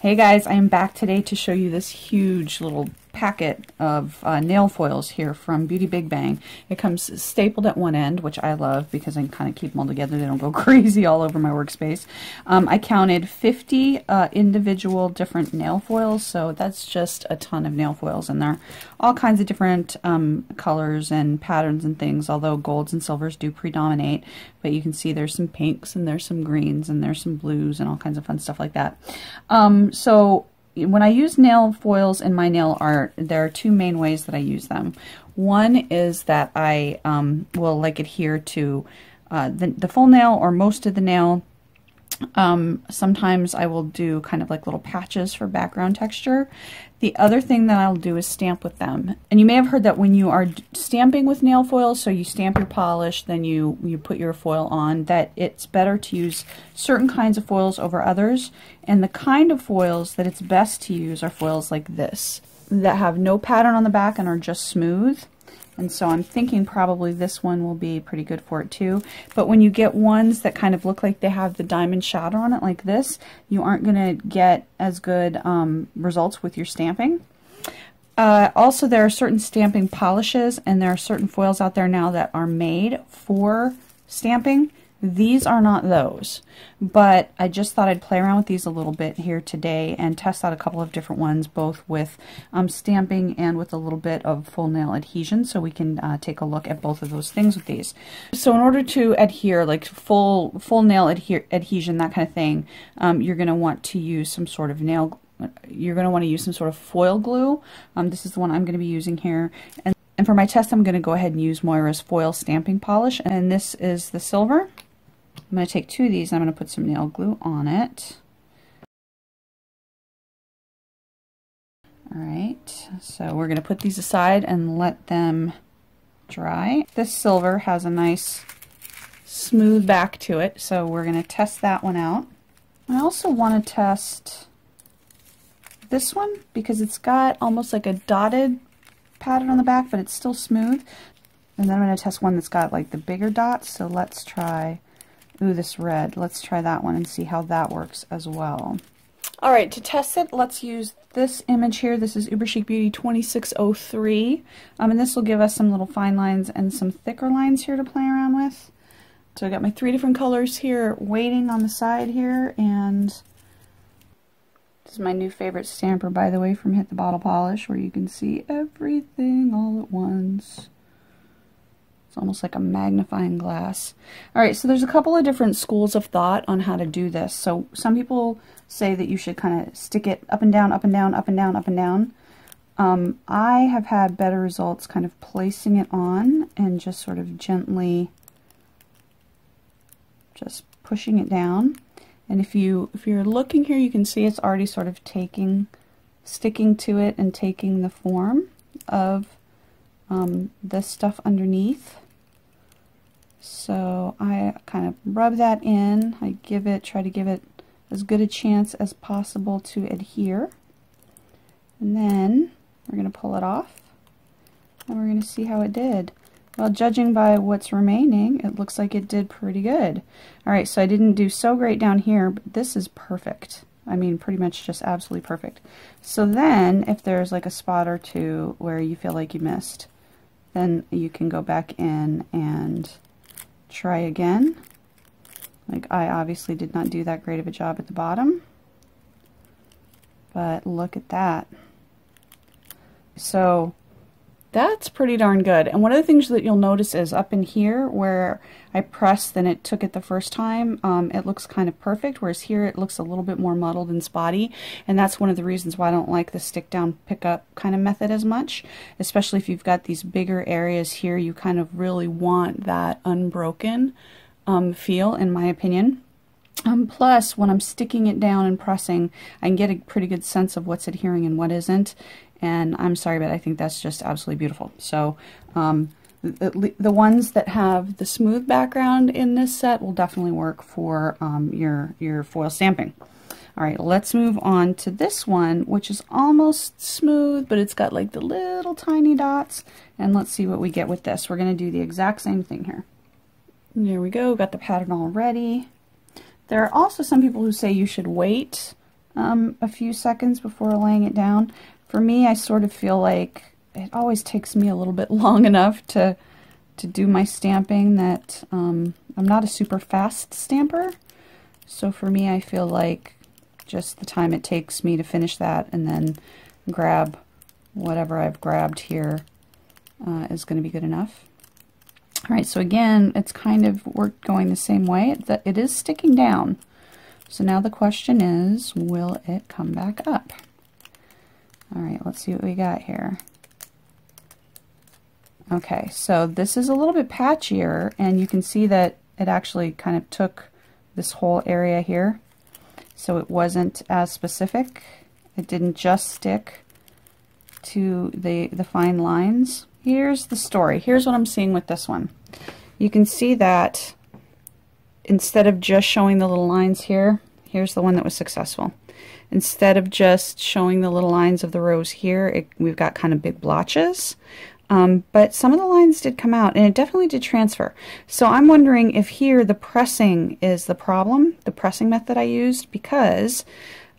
Hey guys, I am back today to show you this huge little packet of nail foils here from Beauty Big Bang. It comes stapled at one end, which I love because I can kind of keep them all together. They don't go crazy all over my workspace. I counted 50 individual different nail foils, so that's just a ton of nail foils, and they're all kinds of different colors and patterns and things, although golds and silvers do predominate. But you can see there's some pinks and there's some greens and there's some blues and all kinds of fun stuff like that. So when I use nail foils in my nail art, there are two main ways that I use them. One is that I will adhere to the full nail or most of the nail. Sometimes I will do kind of like little patches for background texture. The other thing that I'll do is stamp with them. And you may have heard that when you are stamping with nail foils, so you stamp your polish, then you put your foil on, that it's better to use certain kinds of foils over others. And the kind of foils that it's best to use are foils like this, that have no pattern on the back and are just smooth. And so I'm thinking probably this one will be pretty good for it too. But when you get ones that kind of look like they have the diamond shadow on it like this, you aren't going to get as good results with your stamping. Also, there are certain stamping polishes, and there are certain foils out there now that are made for stamping. These are not those, but I just thought I'd play around with these a little bit here today and test out a couple of different ones, both with stamping and with a little bit of full nail adhesion, so we can take a look at both of those things with these. So in order to adhere, like full nail adhesion, that kind of thing, you're going to want to use some sort of you're going to want to use some sort of foil glue. This is the one I'm going to be using here. And for my test, I'm going to go ahead and use Moira's foil stamping polish, and this is the silver. I'm going to take two of these and I'm going to put some nail glue on it. Alright, so we're going to put these aside and let them dry. This silver has a nice smooth back to it, so we're going to test that one out. I also want to test this one because it's got almost like a dotted pattern on the back, but it's still smooth. And then I'm going to test one that's got like the bigger dots, so let's try... Ooh, this red. Let's try that one and see how that works as well. Alright, to test it, let's use this image here. This is Uber Chic Beauty 2603. And this will give us some little fine lines and some thicker lines here to play around with. So I got my three different colors here waiting on the side here, and this is my new favorite stamper, by the way, from Hit the Bottle Polish, where you can see everything all at once. It's almost like a magnifying glass. Alright, so there's a couple of different schools of thought on how to do this. So some people say that you should kind of stick it up and down, up and down, up and down, up and down. I have had better results kind of placing it on and just sort of gently just pushing it down. And if you're looking here, you can see it's already sort of sticking to it and taking the form of this stuff underneath. So I kind of rub that in. I try to give it as good a chance as possible to adhere. And then we're going to pull it off and we're going to see how it did. Well, judging by what's remaining, it looks like it did pretty good. Alright, so I didn't do so great down here, but this is perfect. I mean, pretty much just absolutely perfect. So then, if there's like a spot or two where you feel like you missed, then you can go back in and try again. Like, I obviously did not do that great of a job at the bottom, but look at that. So that's pretty darn good. And one of the things that you'll notice is up in here where I pressed and it took it the first time, it looks kind of perfect, whereas here it looks a little bit more muddled and spotty. And that's one of the reasons why I don't like the stick down pick up kind of method as much, especially if you've got these bigger areas here. You kind of really want that unbroken feel, in my opinion. Plus, when I'm sticking it down and pressing, I can get a pretty good sense of what's adhering and what isn't. And I'm sorry, but I think that's just absolutely beautiful. So the ones that have the smooth background in this set will definitely work for your foil stamping. All right, let's move on to this one, which is almost smooth, but it's got like the little tiny dots. And let's see what we get with this. We're going to do the exact same thing here. There we go, got the pattern all ready. There are also some people who say you should wait a few seconds before laying it down. For me, I sort of feel like it always takes me a little bit long enough to do my stamping that I'm not a super fast stamper. So for me, I feel like just the time it takes me to finish that and then grab whatever I've grabbed here is going to be good enough. All right, so again, it's kind of going the same way. It is sticking down. So now the question is, will it come back up? All right, let's see what we got here. Okay, so this is a little bit patchier, and you can see that it actually kind of took this whole area here. So it wasn't as specific. It didn't just stick to the fine lines. Here's the story. Here's what I'm seeing with this one. You can see that instead of just showing the little lines here, here's the one that was successful. Instead of just showing the little lines of the rows here, we've got kind of big blotches. But some of the lines did come out, and it definitely did transfer. So I'm wondering if here the pressing is the problem, the pressing method I used, because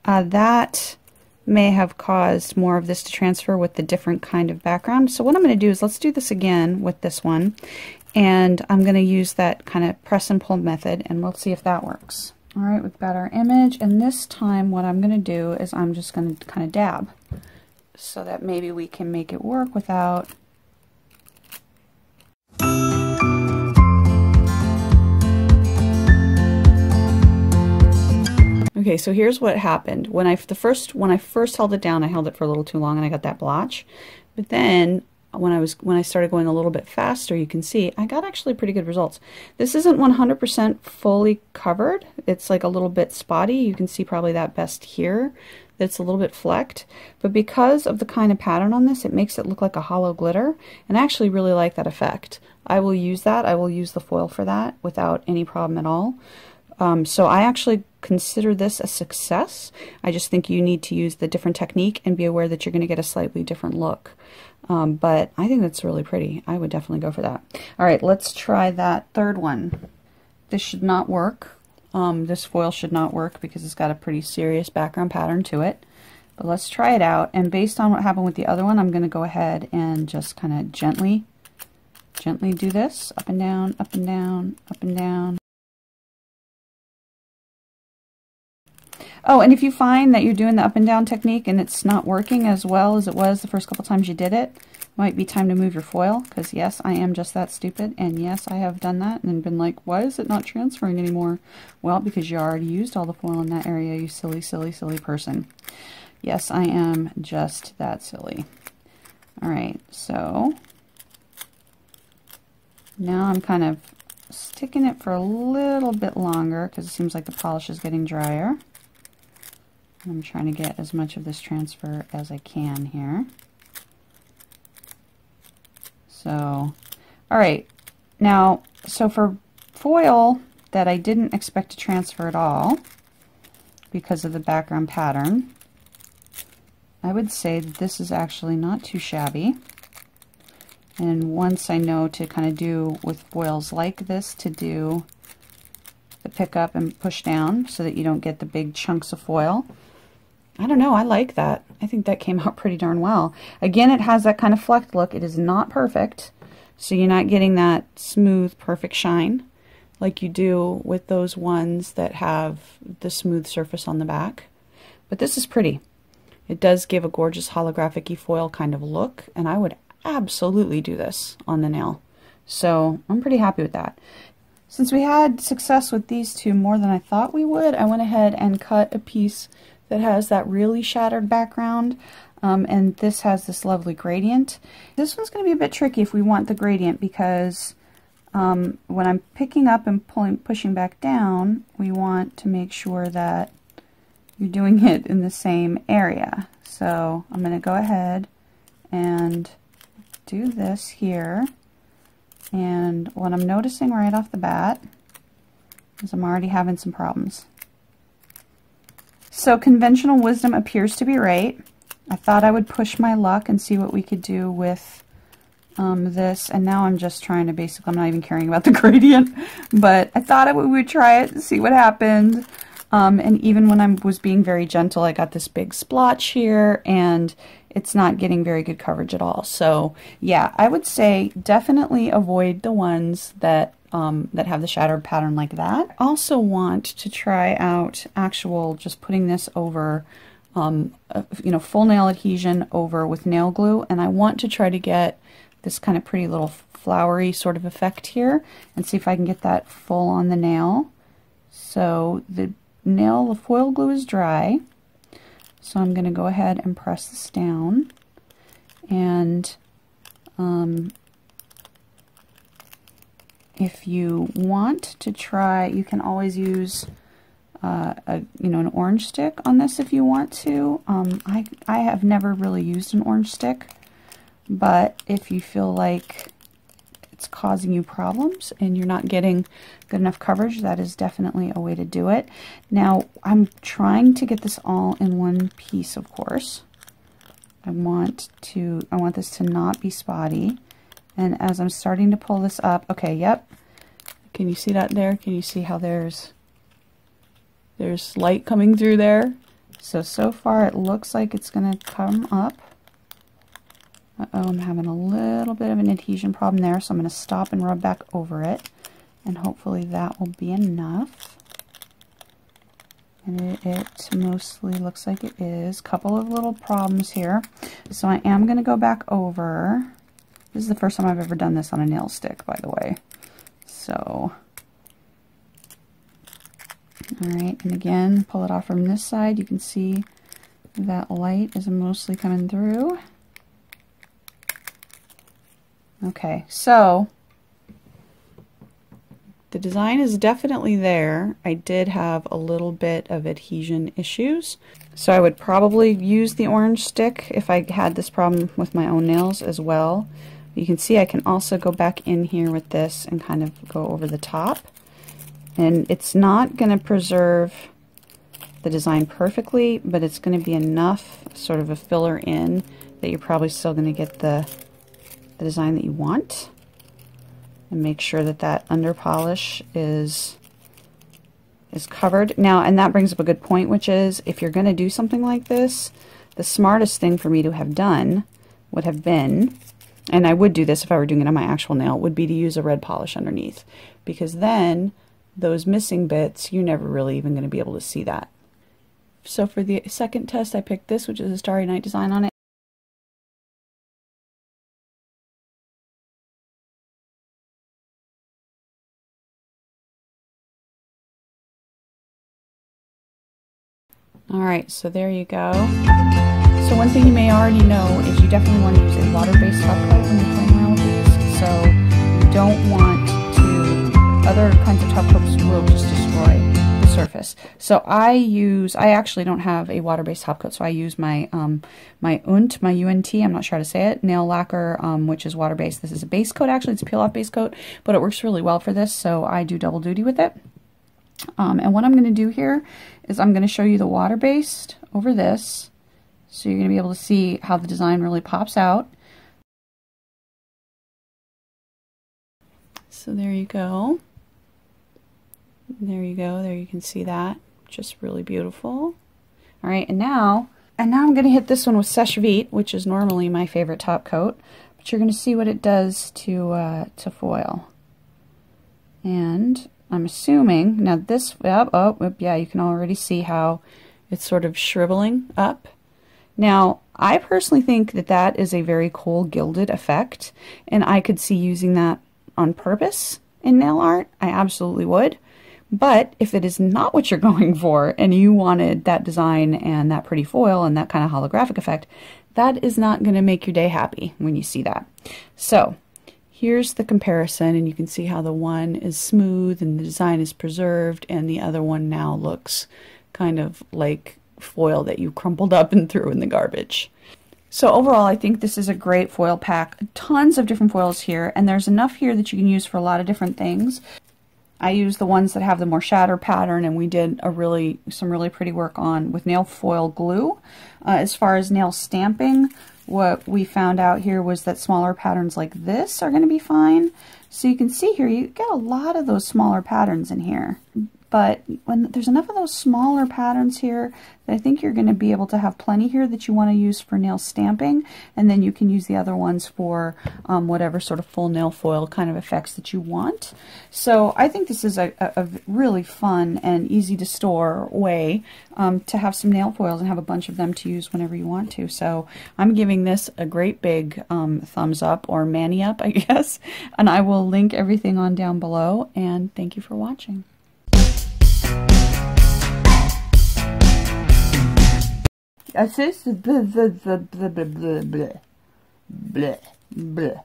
that may have caused more of this to transfer with the different kind of background. So what I'm going to do is, let's do this again with this one, and I'm going to use that kind of press and pull method, and we'll see if that works. All right, we've got our image, and this time what I'm going to do is I'm just going to kind of dab so that maybe we can make it work without... Okay, so here's what happened. When I first held it down, I held it for a little too long and I got that blotch. But then when I started going a little bit faster, you can see I got actually pretty good results. This isn't 100% fully covered. It's like a little bit spotty. You can see probably that best here. That's a little bit flecked, but because of the kind of pattern on this, it makes it look like a hollow glitter, and I actually really like that effect. I will use that. I will use the foil for that without any problem at all. So I actually consider this a success. I just think you need to use the different technique and be aware that you're going to get a slightly different look. But I think that's really pretty. I would definitely go for that. All right, let's try that third one. This should not work. This foil should not work because it's got a pretty serious background pattern to it. But let's try it out. And based on what happened with the other one, I'm going to go ahead and just kind of gently do this. Up and down, up and down, up and down. Oh, and if you find that you're doing the up and down technique and it's not working as well as it was the first couple times you did it, might be time to move your foil, because yes, I am just that stupid, and yes, I have done that and been like, why is it not transferring anymore? Well, because you already used all the foil in that area, you silly, silly, silly person. Yes, I am just that silly. All right, so now I'm kind of sticking it for a little bit longer because it seems like the polish is getting drier. I'm trying to get as much of this transfer as I can here. So, all right, now, so for foil that I didn't expect to transfer at all because of the background pattern, I would say that this is actually not too shabby. And once I know to kind of do with foils like this, to do the pick up and push down so that you don't get the big chunks of foil. I don't know, I like that. I think that came out pretty darn well. Again, it has that kind of flecked look. It is not perfect, so you're not getting that smooth, perfect shine like you do with those ones that have the smooth surface on the back. But this is pretty. It does give a gorgeous holographic-y foil kind of look, and I would absolutely do this on the nail. So I'm pretty happy with that. Since we had success with these two more than I thought we would, I went ahead and cut a piece that has that really shattered background, and this has this lovely gradient. This one's going to be a bit tricky if we want the gradient, because when I'm picking up and pushing back down, we want to make sure that you're doing it in the same area. So I'm going to go ahead and do this here, and what I'm noticing right off the bat is I'm already having some problems. So conventional wisdom appears to be right. I thought I would push my luck and see what we could do with this, and now I'm just trying to basically, I'm not even caring about the gradient, but I thought we would try it and see what happened. And even when I was being very gentle, I got this big splotch here, and it's not getting very good coverage at all. So yeah, I would say definitely avoid the ones that that have the shattered pattern like that. Also want to try out actual, just putting this over, you know, full nail adhesion over with nail glue, and I want to try to get this kind of pretty little flowery sort of effect here, and see if I can get that full on the nail. So the foil glue is dry, so I'm going to go ahead and press this down, and if you want to try, you can always use an orange stick on this if you want to. I have never really used an orange stick, but if you feel like it's causing you problems and you're not getting good enough coverage, that is definitely a way to do it. Now, I'm trying to get this all in one piece, of course. I want this to not be spotty. And as I'm starting to pull this up, okay, yep. Can you see that there? Can you see how there's light coming through there? So far it looks like it's gonna come up. Uh-oh, I'm having a little bit of an adhesion problem there, so I'm gonna stop and rub back over it, and hopefully that will be enough. And it mostly looks like it is. Couple of little problems here. So I am gonna go back over. This is the first time I've ever done this on a nail stick, by the way. So, all right, and again, pull it off from this side. You can see that light is mostly coming through. Okay, so the design is definitely there. I did have a little bit of adhesion issues, so I would probably use the orange stick if I had this problem with my own nails as well. You can see I can also go back in here with this and kind of go over the top. And it's not going to preserve the design perfectly, but it's going to be enough sort of a filler in that you're probably still going to get the design that you want. And make sure that that under polish is covered. Now, and that brings up a good point, which is if you're going to do something like this, the smartest thing for me to have done would have been, and I would do this if I were doing it on my actual nail, would be to use a red polish underneath, because then those missing bits, you're never really even going to be able to see that. So for the second test, I picked this, which is a Starry Night design on it. Alright, so there you go. So one thing you may already know is you definitely want to use a water-based top coat when you're playing around with these. So you don't want to, other kinds of top coats will just destroy the surface. So I actually don't have a water-based top coat, so I use my my UNT, I'm not sure how to say it, nail lacquer, which is water-based. This is a base coat, actually. It's a peel-off base coat, but it works really well for this, so I do double duty with it. And what I'm going to do here is I'm going to show you the water-based over this, so you're going to be able to see how the design really pops out. So there you go. There you go. There you can see that. Just really beautiful. All right, and now I'm going to hit this one with Sèche Vite, which is normally my favorite top coat, but you're going to see what it does to foil. And I'm assuming, now this, yeah, you can already see how it's sort of shriveling up. Now, I personally think that that is a very cool gilded effect, and I could see using that on purpose in nail art. I absolutely would. But if it is not what you're going for, and you wanted that design and that pretty foil and that kind of holographic effect, that is not going to make your day happy when you see that. So, here's the comparison, and you can see how the one is smooth and the design is preserved, and the other one now looks kind of like foil that you crumpled up and threw in the garbage. So overall, I think this is a great foil pack. Tons of different foils here, and there's enough here that you can use for a lot of different things. I use the ones that have the more shatter pattern, and we did some really pretty work on with nail foil glue. As far as nail stamping, what we found out here was that smaller patterns like this are going to be fine. So you can see here, you get a lot of those smaller patterns in here. but when there's enough of those smaller patterns here that I think you're going to be able to have plenty here that you want to use for nail stamping, and then you can use the other ones for whatever sort of full nail foil kind of effects that you want. So I think this is a really fun and easy to store way to have some nail foils and have a bunch of them to use whenever you want to. So I'm giving this a great big thumbs up, or manny up, I guess, and I will link everything on down below, and thank you for watching. I say blah blah blah blah blah blah blah blah.